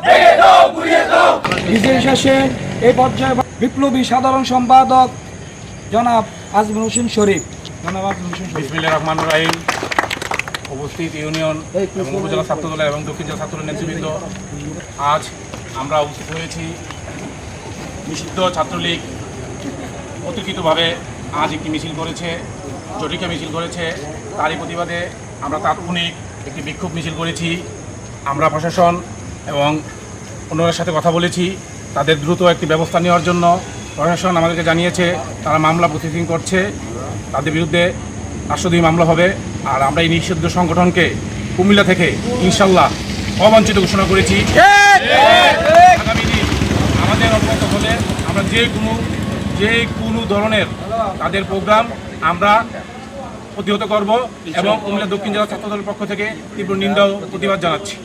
জিন্দাবাদ। বিজয় শেষে এই পর্যায়ে বিপ্লবী সাধারণ সম্পাদক জনাব আজমল হোসেন শরীফ। বিসমিল্লাহির রহমানির রহিম। উপস্থিত ইউনিয়ন এবং উপজেলা ছাত্রদল এবং দক্ষিণ জেলা ছাত্রদলের নেতৃবৃন্দ, আজ আমরা উপস্থিত হয়েছি নিষিদ্ধ ছাত্রলীগ অতিরিক্তভাবে আজ একটি মিছিল করেছে, জটিকা মিছিল করেছে। তারই প্রতিবাদে আমরা তাৎক্ষণিক একটি বিক্ষোভ মিছিল করেছি। আমরা প্রশাসন এবং অন্যদের সাথে কথা বলেছি, তাদের দ্রুত একটি ব্যবস্থা নেওয়ার জন্য। প্রশাসন আমাদেরকে জানিয়েছে তারা মামলা প্রসেসিং করছে, তাদের বিরুদ্ধে 502 মামলা হবে। আর আমরা এই নিষিদ্ধ সংগঠনকে কুমিল্লা থেকে ইনশাল্লাহ অবাঞ্ছিত ঘোষণা করেছি। আগামী দিন আমাদের অবগত হলে আমরা যে কোনো ধরনের তাদের প্রোগ্রাম আমরা প্রতিহত করব এবং কুমিল্লা দক্ষিণ জেলা ছাত্রদলের পক্ষ থেকে তীব্র নিন্দা ও প্রতিবাদ জানাচ্ছি।